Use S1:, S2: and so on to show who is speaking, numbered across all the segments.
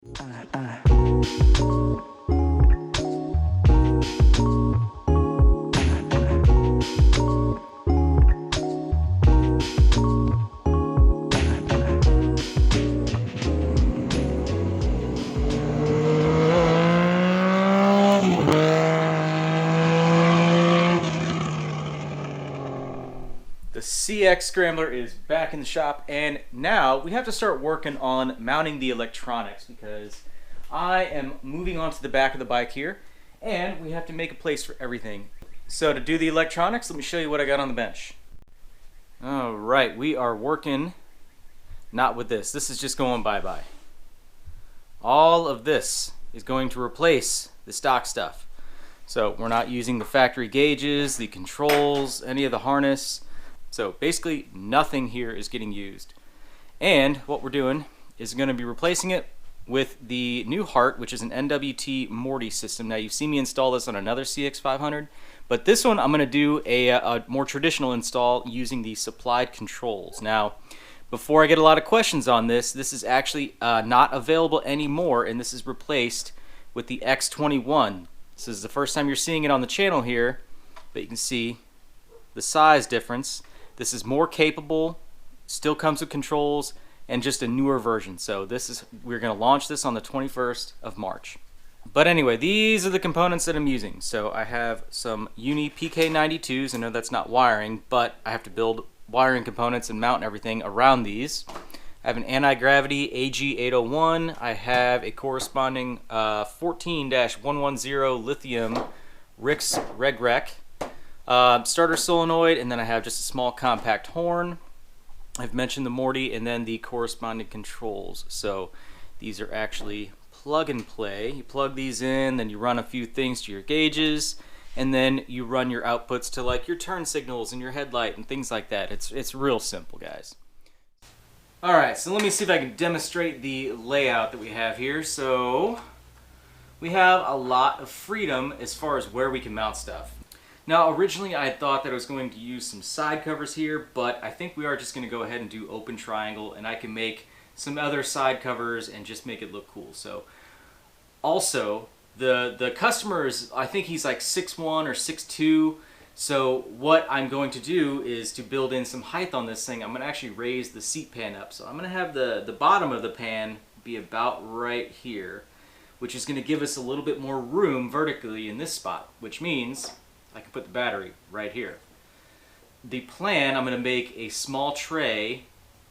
S1: The CX Scrambler is back in the shop, and now we have to start working on mounting the electronics because I am moving on to the back of the bike here, and we have to make a place for everything. So to do the electronics, let me show you what I got on the bench. All right, we are working not with this. This is just going bye-bye. All of this is going to replace the stock stuff. So we're not using the factory gauges, the controls, any of the harness. So basically nothing here is getting used. And what we're doing is going to be replacing it with the new heart, which is an NWT Morty system. Now you've seen me install this on another CX500, but this one I'm going to do a more traditional install using the supplied controls. Now, before I get a lot of questions on this, this is actually not available anymore, and this is replaced with the X21. This is the first time you're seeing it on the channel here, but you can see the size difference. This is more capable, still comes with controls, and just a newer version. So we're going to launch this on the 21st of March. But anyway, these are the components that I'm using. So I have some Uni PK92s. I know that's not wiring, but I have to build wiring components and mount everything around these. I have an anti-gravity AG801. I have a corresponding 14-110 lithium RIX regrec. Starter solenoid, and then I have just a small compact horn. I've mentioned the Morty, and then the corresponding controls. So these are actually plug and play. You plug these in, then you run a few things to your gauges, and then you run your outputs to like your turn signals and your headlight and things like that. It's real simple, guys. Alright, so let me see if I can demonstrate the layout that we have here. So we have a lot of freedom as far as where we can mount stuff. Now, originally I thought that I was going to use some side covers here, but I think we are just going to go ahead and do open triangle, and I can make some other side covers and just make it look cool. So, also, the customer is, I think he's like 6'1" or 6'2", so what I'm going to do is to build in some height on this thing. I'm going to actually raise the seat pan up. So I'm going to have the bottom of the pan be about right here, which is going to give us a little bit more room vertically in this spot, which means I can put the battery right here. The plan, I'm going to make a small tray.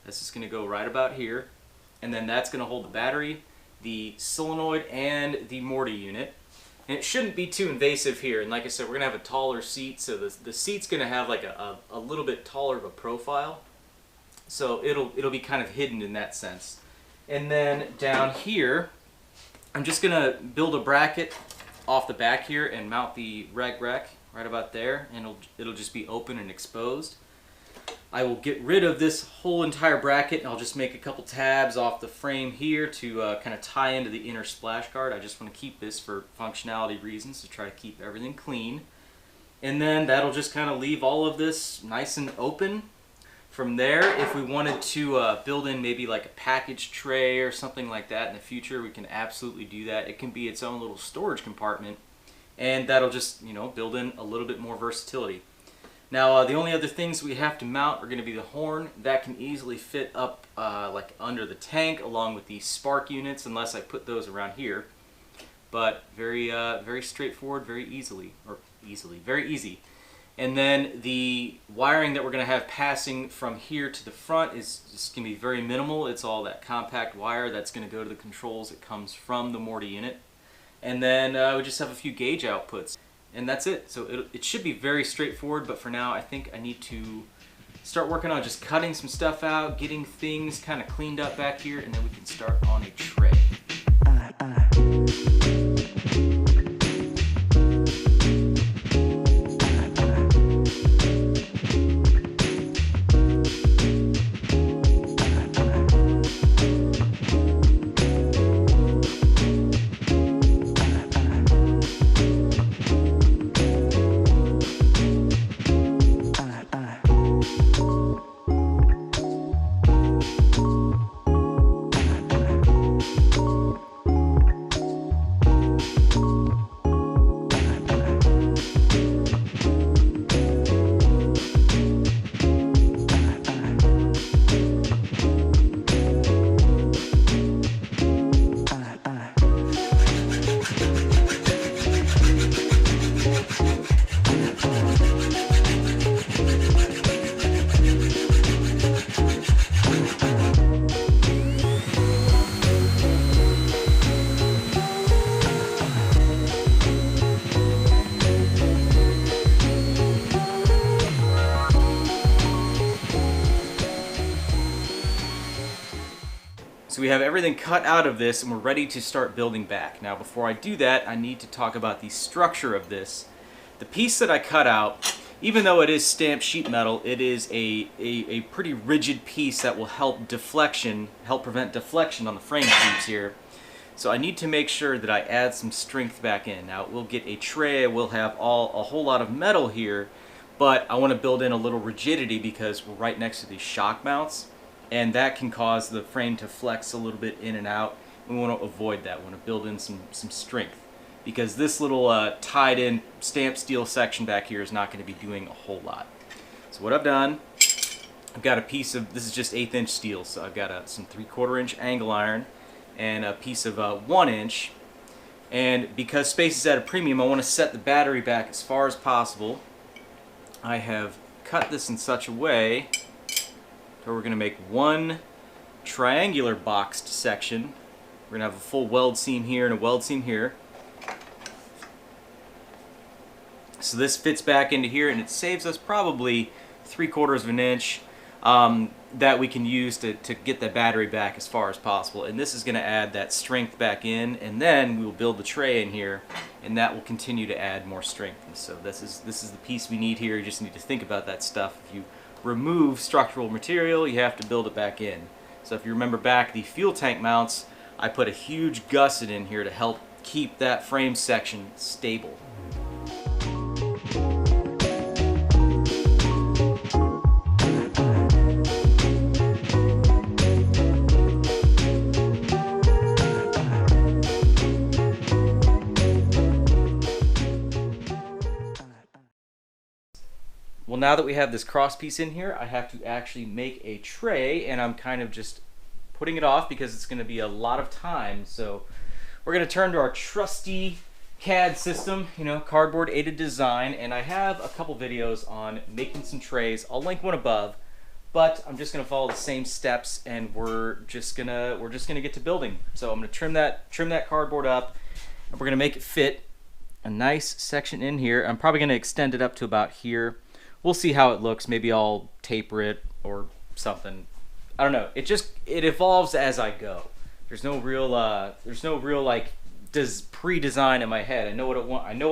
S1: This is going to go right about here. And then that's going to hold the battery, the solenoid, and the Morty unit. And it shouldn't be too invasive here. And like I said, we're going to have a taller seat. So the seat's going to have like a little bit taller of a profile. So it'll be kind of hidden in that sense. And then down here, I'm just going to build a bracket off the back here and mount the regrec right about there, and it'll just be open and exposed. I will get rid of this whole entire bracket, and I'll just make a couple tabs off the frame here to kind of tie into the inner splash guard. I just want to keep this for functionality reasons, to try to keep everything clean. And then that'll just kind of leave all of this nice and open. From there, if we wanted to build in maybe like a package tray or something like that in the future, we can absolutely do that. It can be its own little storage compartment, and that'll just, you know, build in a little bit more versatility. Now, the only other things we have to mount are going to be the horn. That can easily fit up like under the tank, along with the spark units, unless I put those around here. But very straightforward, very easy. And then the wiring that we're going to have passing from here to the front is just going to be very minimal. It's all that compact wire that's going to go to the controls that comes from the Morty unit. And then we just have a few gauge outputs. And that's it. So it should be very straightforward, but for now I think I need to start working on just cutting some stuff out, getting things kind of cleaned up back here, and then we can start on a tray. So we have everything cut out of this and we're ready to start building back. Now before I do that, I need to talk about the structure of this. The piece that I cut out, even though it is stamped sheet metal, it is a pretty rigid piece that will help prevent deflection on the frame tubes here. So I need to make sure that I add some strength back in. Now we'll get a tray, we'll have a whole lot of metal here, but I want to build in a little rigidity because we're right next to these shock mounts, and that can cause the frame to flex a little bit in and out. We want to avoid that. We want to build in some strength, because this little tied in stamped steel section back here is not going to be doing a whole lot. So what I've done, I've got a piece of, this is just 1/8 inch steel, so I've got some 3/4 inch angle iron and a piece of 1 inch. And because space is at a premium, I want to set the battery back as far as possible. I have cut this in such a way where we're going to make one triangular boxed section. We're going to have a full weld seam here and a weld seam here. So this fits back into here, and it saves us probably 3/4 of an inch that we can use to get the battery back as far as possible. And this is going to add that strength back in, and then we will build the tray in here, and that will continue to add more strength. And so this is the piece we need here. You just need to think about that stuff. If you remove structural material, you have to build it back in. So if you remember back the fuel tank mounts, I put a huge gusset in here to help keep that frame section stable. Well, now that we have this cross piece in here, I have to actually make a tray, and I'm kind of just putting it off because it's going to be a lot of time. So we're going to turn to our trusty CAD system, cardboard aided design, and I have a couple videos on making some trays. I'll link one above, but I'm just going to follow the same steps, and we're just gonna get to building. So I'm going to trim that cardboard up, and we're going to make it fit a nice section in here. I'm probably going to extend it up to about here. We'll see how it looks. Maybe I'll taper it or something. I don't know. It evolves as I go. There's no real like pre-design in my head. I know what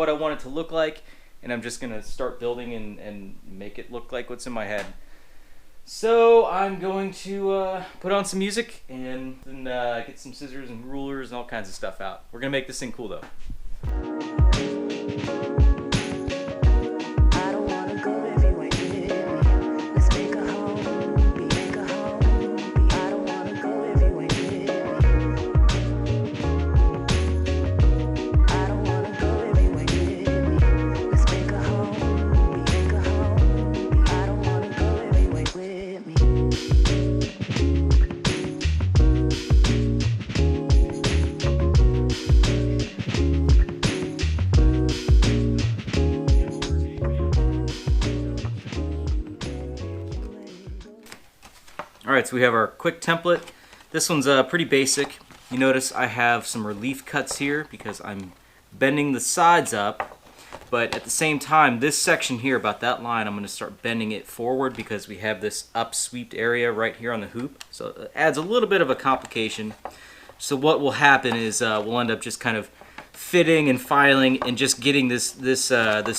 S1: I want it to look like, and I'm just gonna start building and make it look like what's in my head. So I'm going to put on some music and then get some scissors and rulers and all kinds of stuff out. We're gonna make this thing cool though. Alright, so we have our quick template. This one's pretty basic. You notice I have some relief cuts here because I'm bending the sides up, but at the same time, this section here, about that line, I'm going to start bending it forward because we have this upswept area right here on the hoop. So it adds a little bit of a complication. So what will happen is we'll end up just kind of fitting and filing and just getting this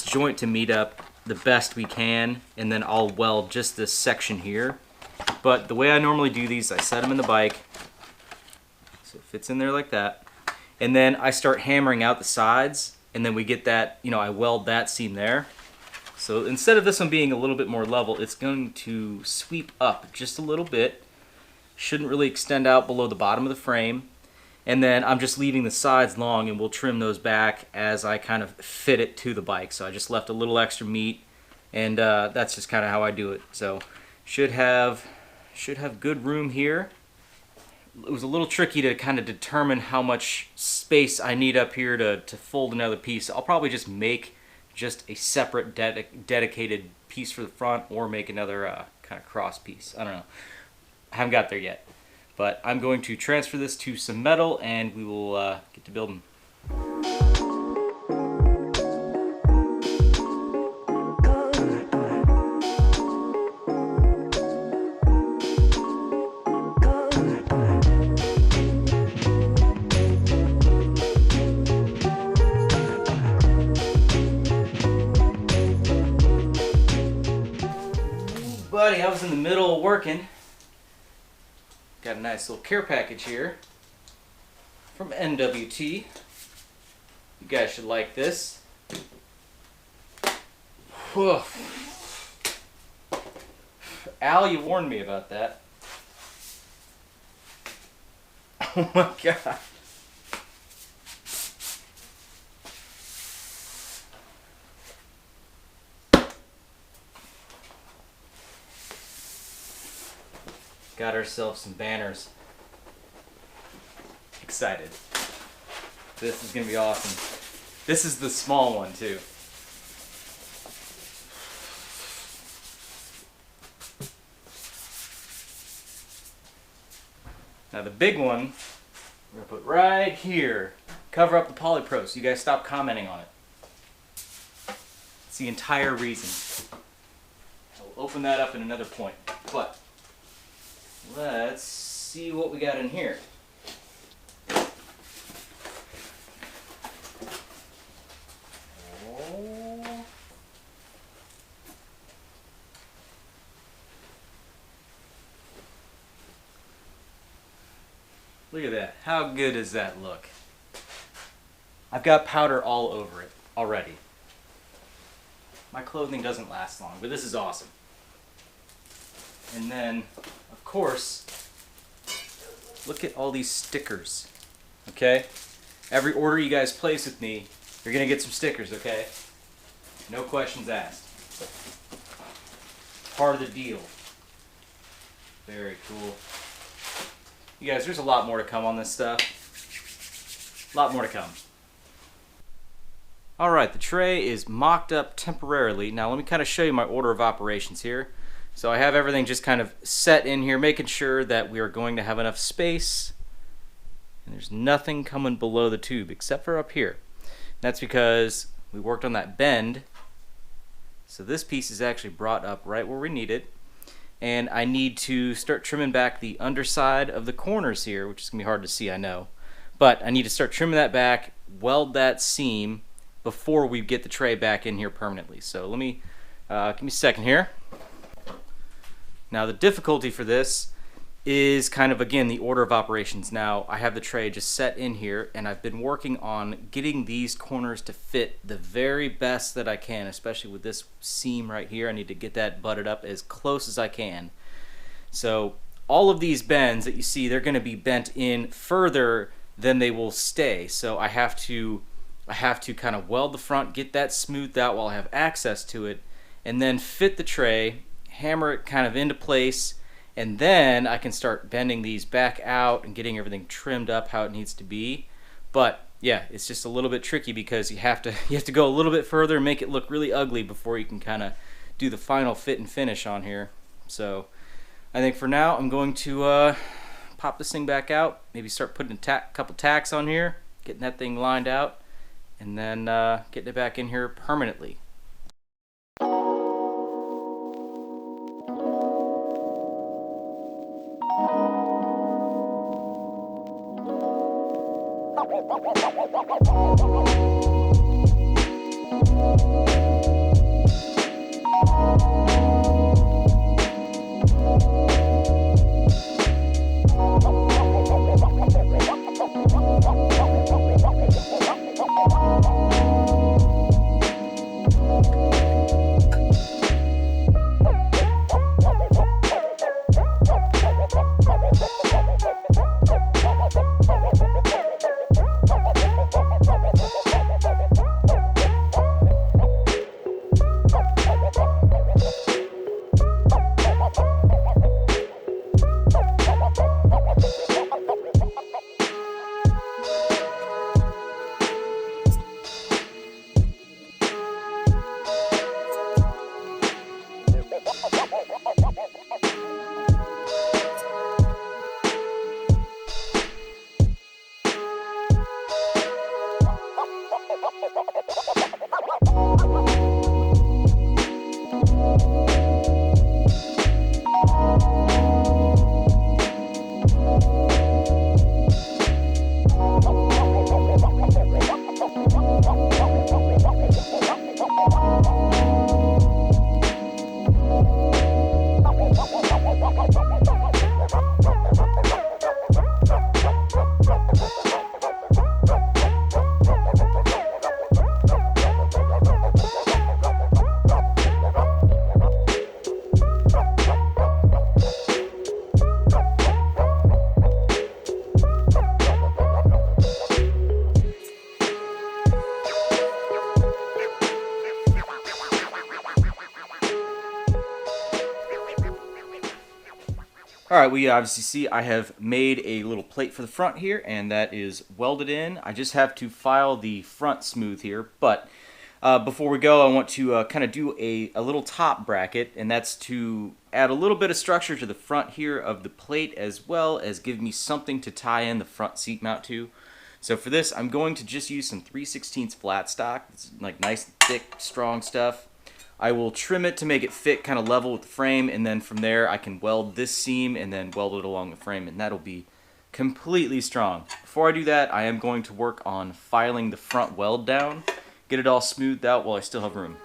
S1: joint to meet up the best we can, and then I'll weld just this section here. But the way I normally do these, I set them in the bike, so it fits in there like that, and then I start hammering out the sides, and then we get that, I weld that seam there. So instead of this one being a little bit more level, it's going to sweep up just a little bit. Shouldn't really extend out below the bottom of the frame. And then I'm just leaving the sides long, and we'll trim those back as I kind of fit it to the bike. So I just left a little extra meat, and that's just kind of how I do it. So should have good room here. It was a little tricky to kind of determine how much space I need up here to fold another piece. I'll probably just make just a separate dedicated piece for the front, or make another kind of cross piece. I don't know. I haven't got there yet. But I'm going to transfer this to some metal, and we will get to building. Alrighty, I was in the middle of working. Got a nice little care package here from NWT. You guys should like this. Whew. Al, you warned me about that. Oh my god. Got ourselves some banners. Excited. This is gonna be awesome. This is the small one too. Now the big one, we're gonna put right here. Cover up the polypro so you guys stop commenting on it. It's the entire reason. I'll open that up in another point. But let's see what we got in here. Oh. Look at that. How good does that look? I've got powder all over it already. My clothing doesn't last long, but this is awesome. And then, of course, look at all these stickers, okay? Every order you guys place with me, you're gonna get some stickers, okay? No questions asked. Part of the deal. Very cool. You guys, there's a lot more to come on this stuff. A lot more to come. All right, the tray is mocked up temporarily. Now let me kind of show you my order of operations here. So I have everything just kind of set in here, making sure that we are going to have enough space. And there's nothing coming below the tube except for up here. That's because we worked on that bend. So this piece is actually brought up right where we need it. And I need to start trimming back the underside of the corners here, which is going to be hard to see, I know. But I need to start trimming that back, weld that seam before we get the tray back in here permanently. So let me, give me a second here. Now the difficulty for this is kind of, again, the order of operations. Now I have the tray just set in here and I've been working on getting these corners to fit the very best that I can, especially with this seam right here. I need to get that butted up as close as I can. So all of these bends that you see, they're going to be bent in further than they will stay. So I have to kind of weld the front, get that smoothed out while I have access to it, and then fit the tray, hammer it kind of into place, and then I can start bending these back out and getting everything trimmed up how it needs to be. But yeah, it's just a little bit tricky because you have to go a little bit further and make it look really ugly before you can kind of do the final fit and finish on here. So I think for now I'm going to pop this thing back out, maybe start putting a couple tacks on here, getting that thing lined out, and then getting it back in here permanently. All right, well, you obviously see I have made a little plate for the front here, and that is welded in. I just have to file the front smooth here, but before we go, I want to kind of do a little top bracket, and that's to add a little bit of structure to the front here of the plate, as well as give me something to tie in the front seat mount to. So for this, I'm going to just use some 3/16 flat stock. It's like nice, thick, strong stuff. I will trim it to make it fit kind of level with the frame, and then from there I can weld this seam and then weld it along the frame, and that'll be completely strong. Before I do that, I am going to work on filing the front weld down, get it all smoothed out while I still have room.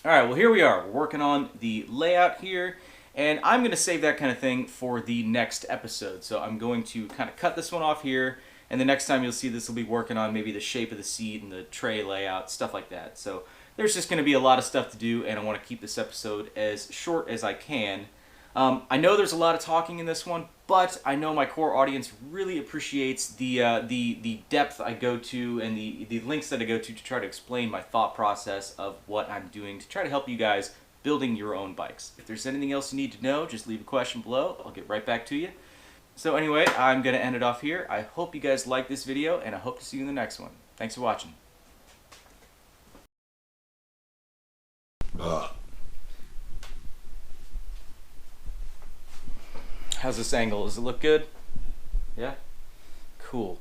S1: Alright, well here we are. We're working on the layout here, and I'm going to save that kind of thing for the next episode. So I'm going to kind of cut this one off here, and the next time you'll see this will be working on maybe the shape of the seat and the tray layout, stuff like that. So there's just going to be a lot of stuff to do, and I want to keep this episode as short as I can. I know there's a lot of talking in this one, but I know my core audience really appreciates the depth I go to and the links that I go to try to explain my thought process of what I'm doing to try to help you guys building your own bikes. If there's anything else you need to know, just leave a question below. I'll get right back to you. So anyway, I'm going to end it off here. I hope you guys liked this video, and I hope to see you in the next one. Thanks for watching. How's this angle? Does it look good? Yeah? Cool.